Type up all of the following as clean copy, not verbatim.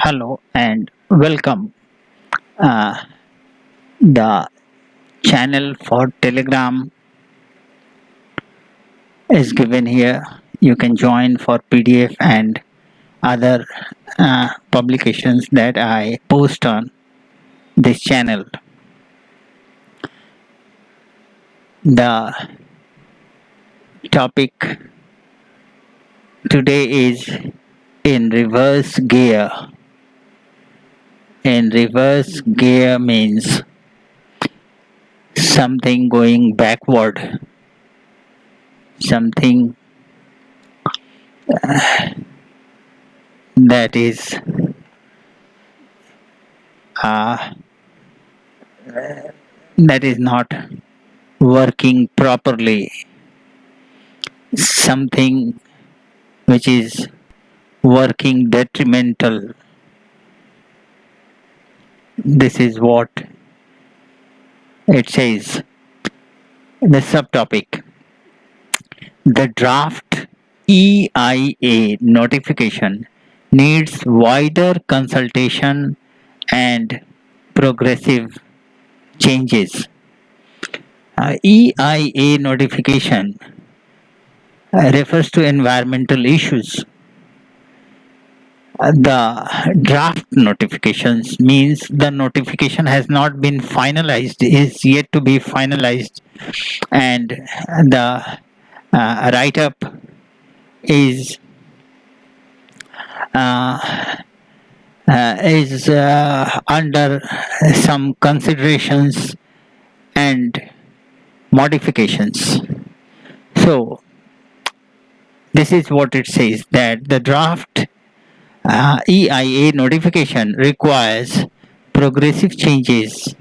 Hello and welcome. Uh, the channel for Telegram is given here. You can join for PDF and other publications that I post on this channel. The topic today is in reverse gear. In reverse gear means something going backward, something that is uh, that is not working properly, something which is working detrimental. This is what it says. The subtopic: the draft EIA notification needs wider consultation and progressive changes. EIA notification refers to environmental issues. The draft notifications means the notification has not been finalized, is yet to be finalized, and the write up is under some considerations and modifications. So, this is what it says, that the draft EIA notification requires progressive changes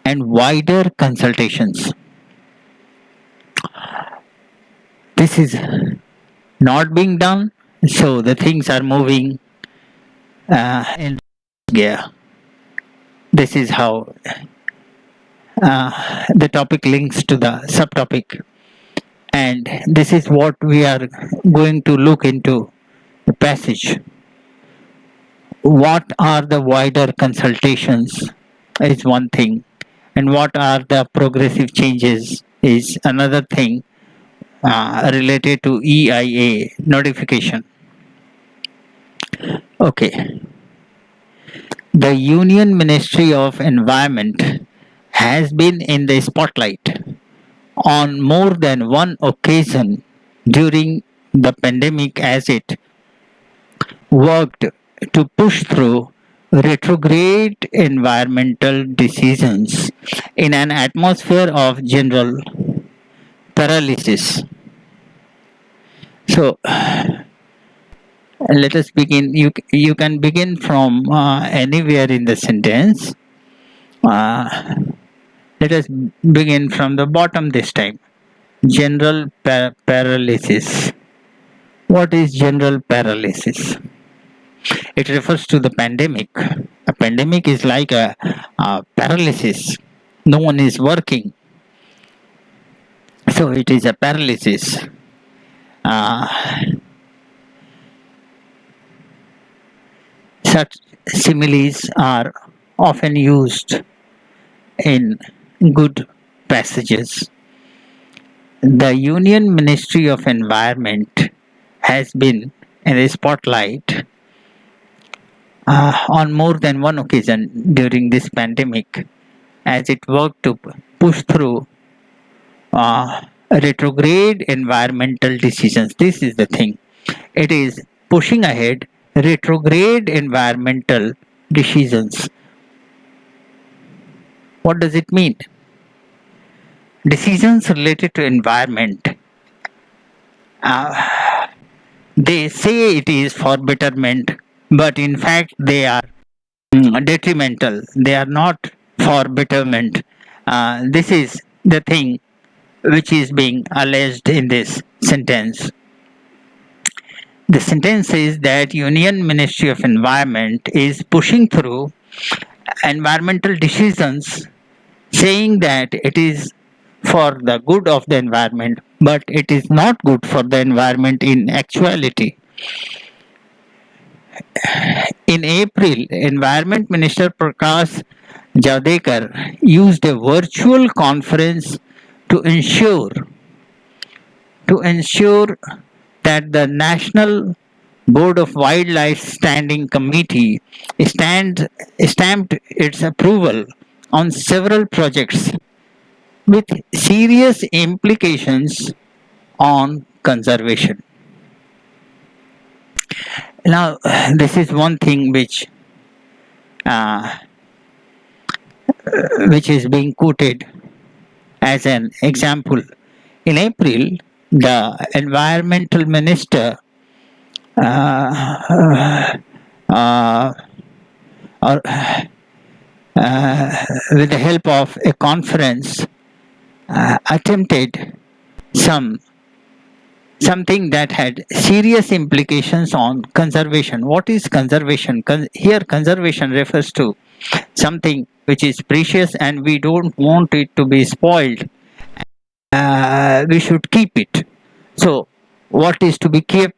and wider consultations. This is not being done, so the things are moving in gear. This is how the topic links to the subtopic, and this is what we are going to look into the passage. What are the wider consultations is one thing, and what are the progressive changes is another thing related to EIA notification. Okay. The Union Ministry of Environment has been in the spotlight on more than one occasion during the pandemic as it worked to push through retrograde environmental decisions in an atmosphere of general paralysis. So, let us begin. You can begin from anywhere in the sentence. Let us begin from the bottom this time. General paralysis. What is general paralysis? It refers to the pandemic. A pandemic is like a paralysis. No one is working. So it is a paralysis. Such similes are often used in good passages. The Union Ministry of Environment has been in the spotlight on more than one occasion during this pandemic as it worked to push through retrograde environmental decisions. This is the thing. It is pushing ahead retrograde environmental decisions. What does it mean? Decisions related to environment. They say it is for betterment, but in fact they are detrimental. They are not for betterment. This is the thing which is being alleged in this sentence. The sentence says that Union Ministry of Environment is pushing through environmental decisions saying that it is for the good of the environment, but it is not good for the environment in actuality. In April, Environment Minister Prakash Javadekar used a virtual conference to ensure that the National Board of Wildlife Standing Committee stamped its approval on several projects with serious implications on conservation. Now, this is one thing uh, which is being quoted as an example. In April, the environmental minister uh, or with the help of a conference attempted some something that had serious implications on conservation. What is conservation? Here, conservation refers to something which is precious and we don't want it to be spoiled. We should keep it. So, what is to be kept?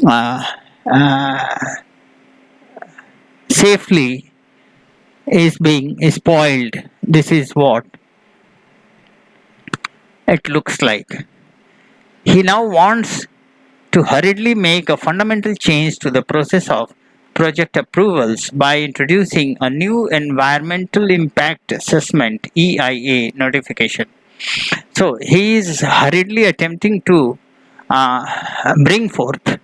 Uh, uh, Safely is being spoiled. This is what it looks like. He now wants to hurriedly make a fundamental change to the process of project approvals by introducing a new environmental impact assessment EIA notification. So he is hurriedly attempting to bring forth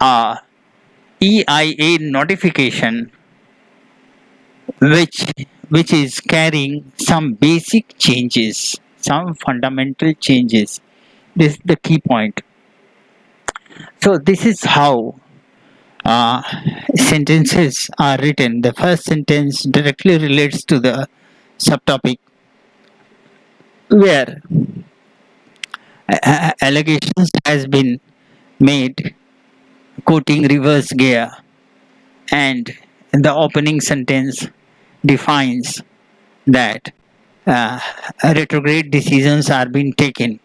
a EIA notification which is carrying some basic changes, some fundamental changes. This is the key point. So this is how uh, sentences are written. The first sentence directly relates to the subtopic where allegations has been made quoting reverse gear, and the opening sentence defines that retrograde decisions are being taken,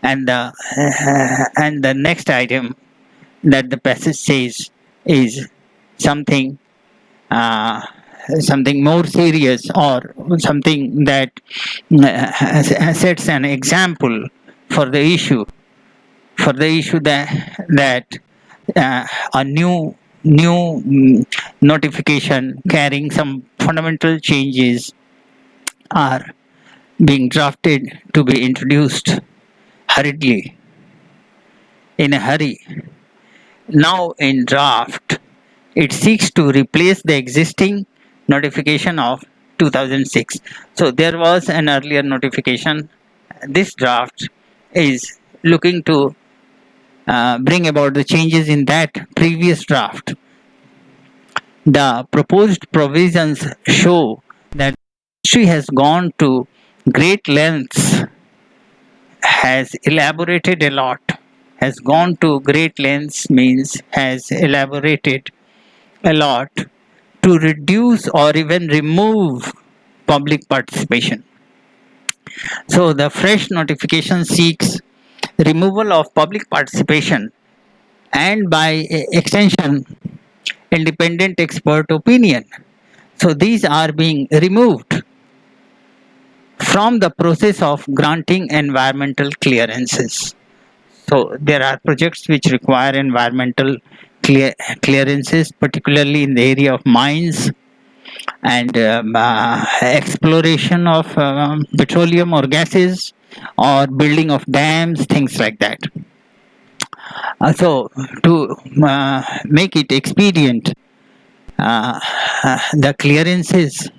and the next item that the passage says is something uh, something more serious, or something that sets an example for the issue that a new notification carrying some fundamental changes are being drafted to be introduced hurriedly, in a hurry. Now in draft, it seeks to replace the existing notification of 2006. So there was an earlier notification. This draft is looking to bring about the changes in that previous draft. The proposed provisions show that industry has gone to great lengths, has elaborated a lot. Has gone to great lengths means has elaborated a lot to reduce or even remove public participation. So the fresh notification seeks removal of public participation and by extension independent expert opinion. So these are being removed from the process of granting environmental clearances. So there are projects which require environmental clearances, particularly in the area of mines and exploration of petroleum or gases, or building of dams, things like that. So to make it expedient, the clearances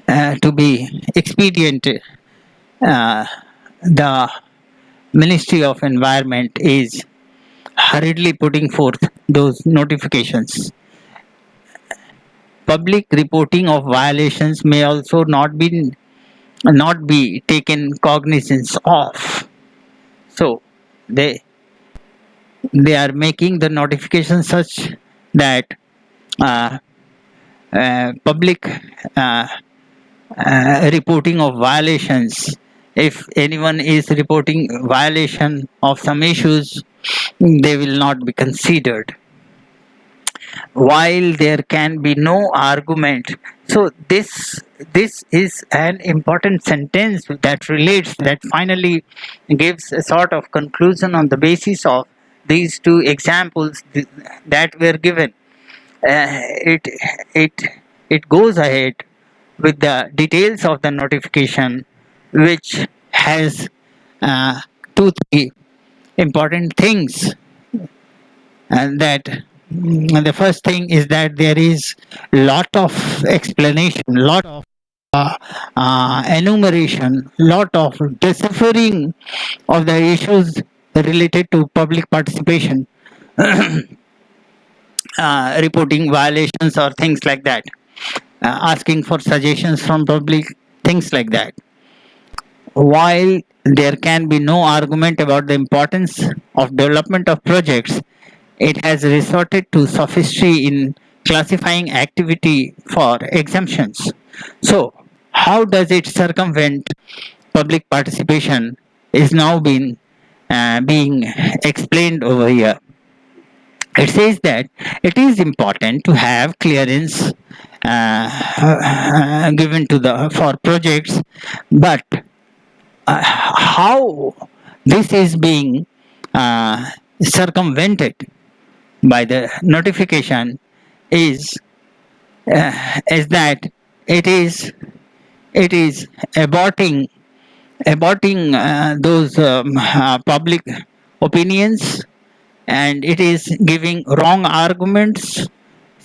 to be expedient, the Ministry of Environment is hurriedly putting forth those notifications. Public reporting of violations may also not be taken cognizance of. So they are making the notification such that uh, public reporting of violations If anyone is reporting violation of some issues, they will not be considered. While there can be no argument. So this is an important sentence that relates, that finally gives a sort of conclusion on the basis of these two examples that were given. Uh, it it it goes ahead with the details of the notification, which has two three important things. And that the first thing is that there is lot of explanation, lot of enumeration, lot of deciphering of the issues related to public participation, reporting violations or things like that, asking for suggestions from public, things like that. While there can be no argument about the importance of development of projects, it has resorted to sophistry in classifying activity for exemptions. So, how does it circumvent public participation is now being explained over here. It says that it is important to have clearance given to the for projects, but how this is being circumvented by the notification is is that it is it is aborting those public opinions, and it is giving wrong arguments,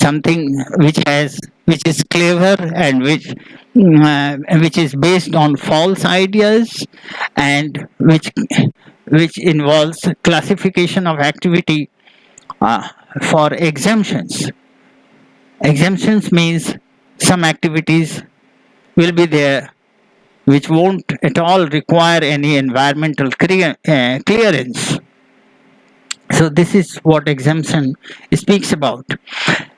something which is clever and which is based on false ideas, and which involves classification of activity for exemptions. Exemptions means some activities will be there which won't at all require any environmental clearance. So this is what exemption speaks about.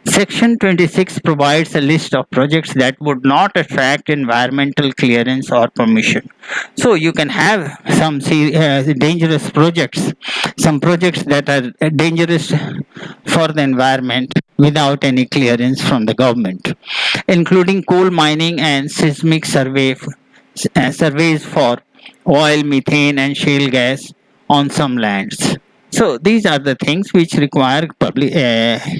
Section 26 provides a list of projects that would not attract environmental clearance or permission. So you can have some dangerous projects, some projects that are dangerous for the environment without any clearance from the government, including coal mining and seismic surveys for oil, methane, and shale gas on some lands. So these are the things which require public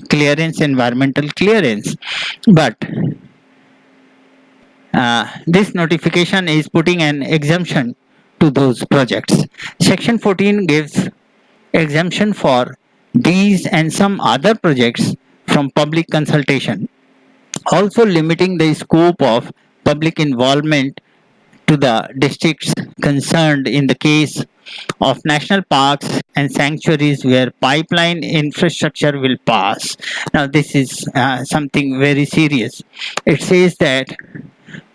clearance, environmental clearance. But this notification is putting an exemption to those projects. Section 14 gives exemption for these and some other projects from public consultation, also limiting the scope of public involvement to the districts concerned in the case of national parks and sanctuaries where pipeline infrastructure will pass. Now, this is something very serious. It says that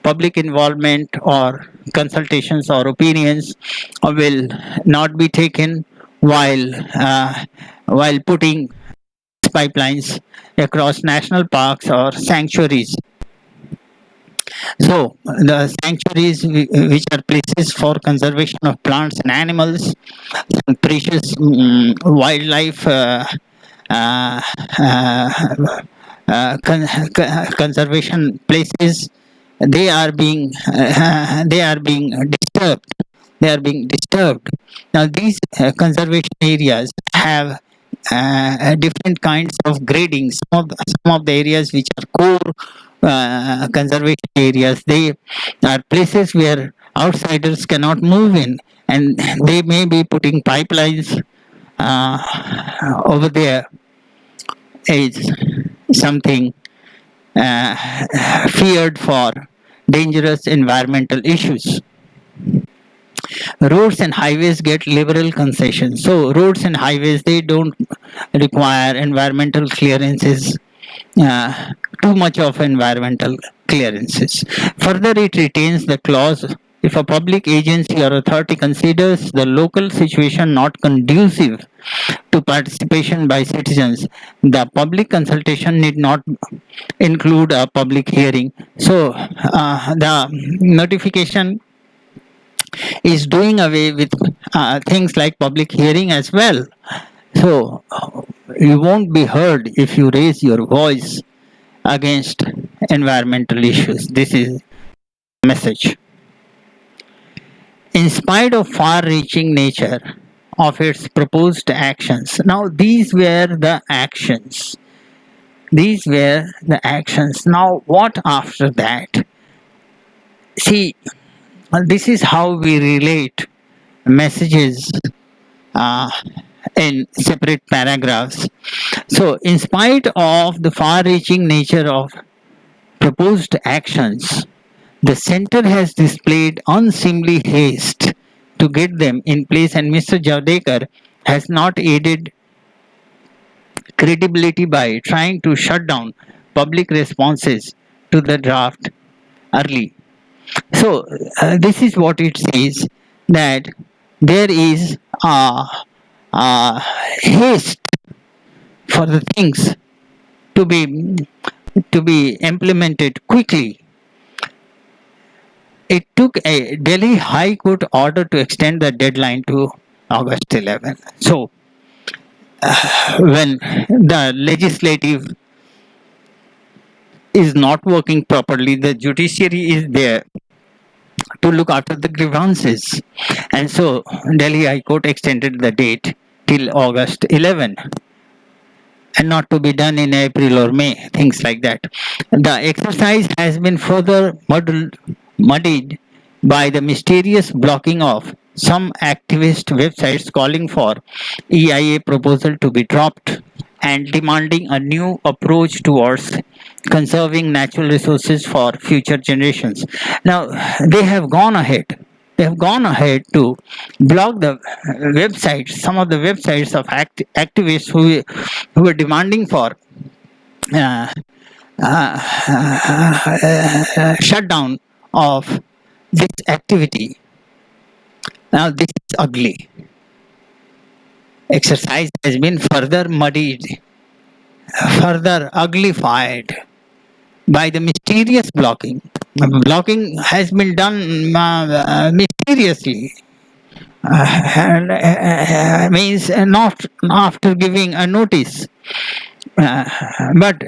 public involvement or consultations or opinions will not be taken while putting pipelines across national parks or sanctuaries. So the sanctuaries, which are places for conservation of plants and animals, and precious wildlife uh, uh, conservation places, they are being disturbed. They are being disturbed. Now these conservation areas have different kinds of grading. Some of the areas which are core conservation areas, they are places where outsiders cannot move in, and they may be putting pipelines over there. Is something feared for dangerous environmental issues. Roads and highways get liberal concessions. So roads and highways, they don't require environmental clearances, too much of environmental clearances. Further, it retains the clause: if a public agency or authority considers the local situation not conducive to participation by citizens, the public consultation need not include a public hearing. So the notification is doing away with things like public hearing as well. So you won't be heard if you raise your voice against environmental issues. This is the message. In spite of far-reaching nature of its proposed actions, now these were the actions. These were the actions. Now, what after that? See, this is how we relate messages uh, in separate paragraphs. So, in spite of the far reaching nature of proposed actions, the center has displayed unseemly haste to get them in place, and Mr. Javadekar has not aided credibility by trying to shut down public responses to the draft early. So, this is what it says, that there is a haste for the things to be implemented quickly. It took a Delhi High Court order to extend the deadline to August 11. So, when the legislative is not working properly, the judiciary is there to look after the grievances. And so Delhi High Court extended the date till August 11, and not to be done in April or May, things like that. The exercise has been further muddied by the mysterious blocking of some activist websites calling for EIA proposal to be dropped and demanding a new approach towards conserving natural resources for future generations. Now, they have gone ahead. They have gone ahead to block the websites, some of the websites of activists who were demanding for uh, shutdown of this activity. Now, this is ugly. Exercise has been further muddied, further uglified by the mysterious blocking. Blocking has been done mysteriously. And means not after giving a notice, uh, but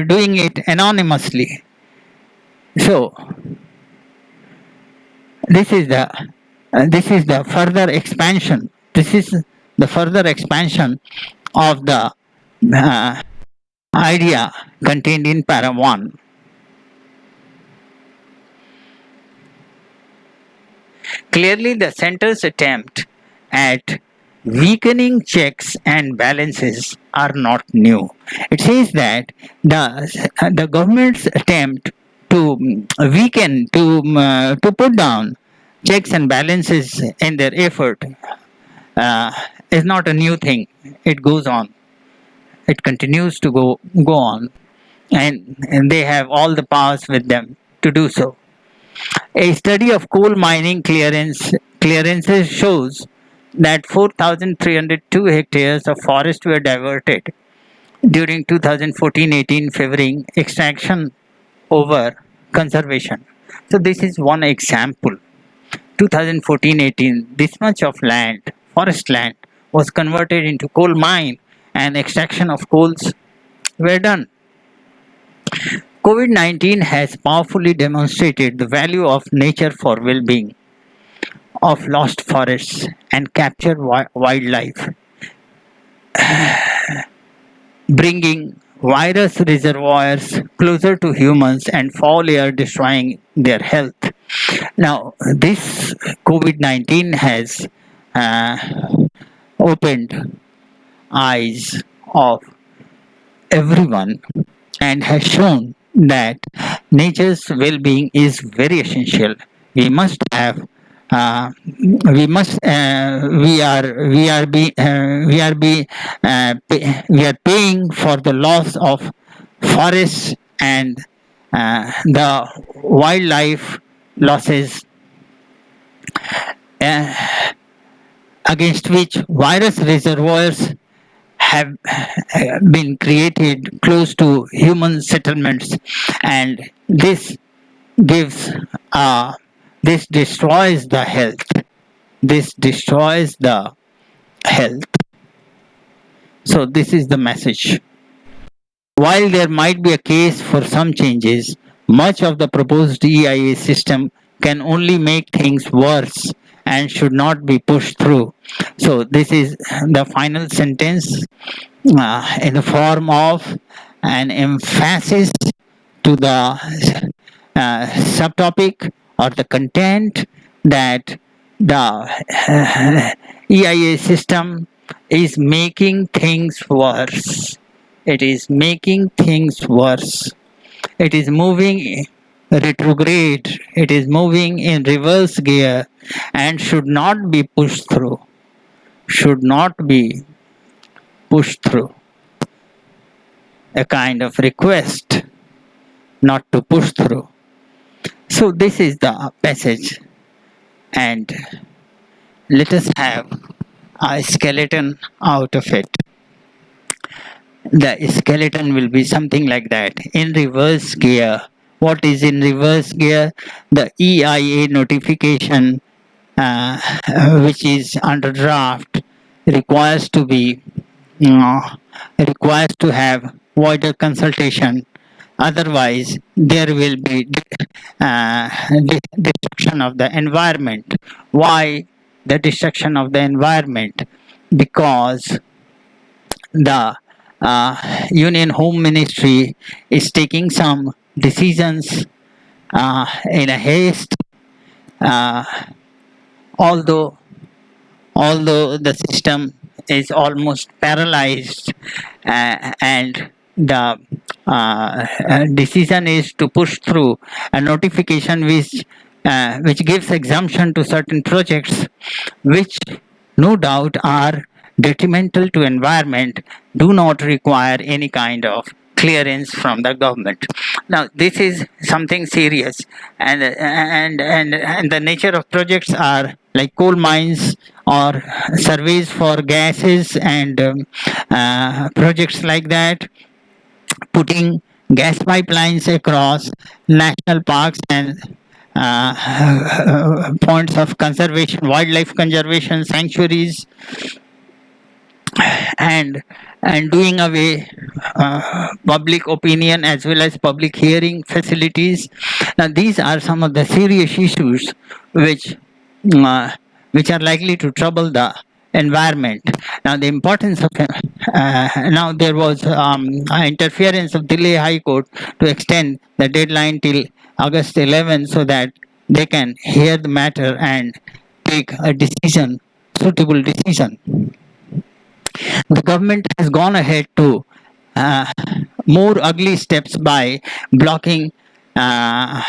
doing it anonymously. So this is the further expansion. This is the further expansion of the uh, idea contained in para 1. Clearly, the center's attempt at weakening checks and balances are not new. It says that the government's attempt to weaken, to put down checks and balances in their effort uh, is not a new thing. It goes on. It continues to go on, and they have all the powers with them to do so. A study of coal mining clearances shows that 4,302 hectares of forest were diverted during 2014-18, favoring extraction over conservation. So this is one example. 2014-18, this much of land, forest land, was converted into coal mine, and extraction of coals were done. COVID-19 has powerfully demonstrated the value of nature for well-being, of lost forests and captured wildlife, bringing virus reservoirs closer to humans and foul air destroying their health. Now, this COVID-19 has uh, opened eyes of everyone and has shown that nature's well-being is very essential. We must have we are paying for the loss of forests and the wildlife losses uh, against which virus reservoirs have been created close to human settlements, and this gives this destroys the health. This destroys the health. So this is the message. While there might be a case for some changes, much of the proposed EIA system can only make things worse and should not be pushed through. So this is the final sentence in the form of an emphasis to the subtopic or the content that the EIA system is making things worse. It is making things worse. It is moving retrograde. It is moving in reverse gear and should not be pushed through. Should not be pushed through. A kind of request not to push through. So this is the passage, and let us have a skeleton out of it. The skeleton will be something like that. In reverse gear. What is in reverse gear? The EIA notification which is under draft requires to be requires to have wider consultation. Otherwise, there will be destruction of the environment. Why the destruction of the environment? Because the Union Home Ministry is taking some decisions in a haste. Although the system is almost paralyzed and the decision is to push through a notification which gives exemption to certain projects which no doubt are detrimental to environment, do not require any kind of clearance from the government. Now this is something serious, and the nature of projects are like coal mines or surveys for gases and projects like that, putting gas pipelines across national parks and points of conservation, wildlife conservation sanctuaries, and doing away public opinion as well as public hearing facilities. Now these are some of the serious issues which are likely to trouble the environment. Now the importance of now there was interference of Delhi High Court to extend the deadline till August 11 so that they can hear the matter and take a decision, suitable decision. The government has gone ahead to more ugly steps by blocking some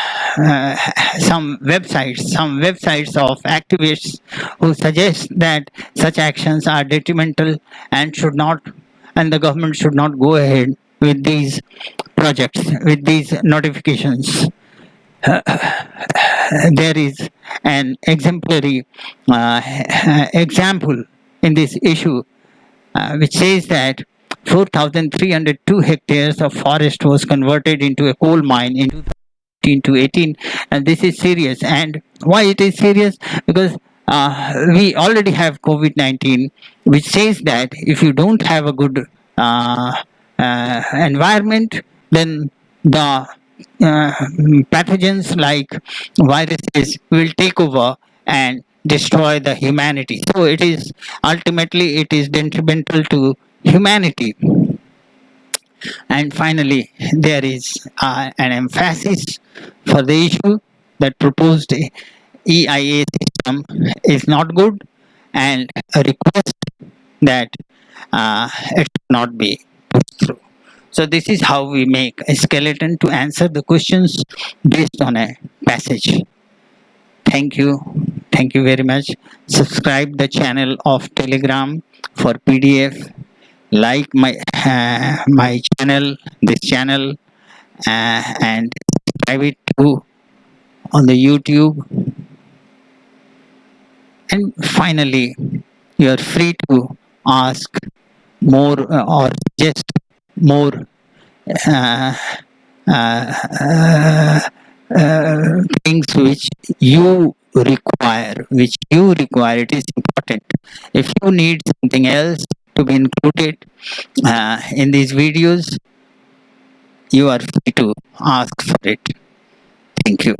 websites of activists who suggest that such actions are detrimental and the government should not go ahead with these projects, with these notifications. There is an exemplary example in this issue which says that 4,302 hectares of forest was converted into a coal mine in 2015 to 18, and this is serious. And why it is serious? Because we already have COVID-19, which says that if you don't have a good environment, then the pathogens like viruses will take over and destroy the humanity. So it is ultimately it is detrimental to humanity. And finally, there is an emphasis for the issue that proposed EIA system is not good, and a request that it should not be pushed through. So this is how we make a skeleton to answer the questions based on a passage. Thank you. Thank you very much. Subscribe the channel of Telegram for PDF. Like my channel, this channel, and subscribe it too on the YouTube. And finally, you are free to ask more or suggest more things which you require. It is important. If you need something else to be included in these videos, you are free to ask for it. Thank you.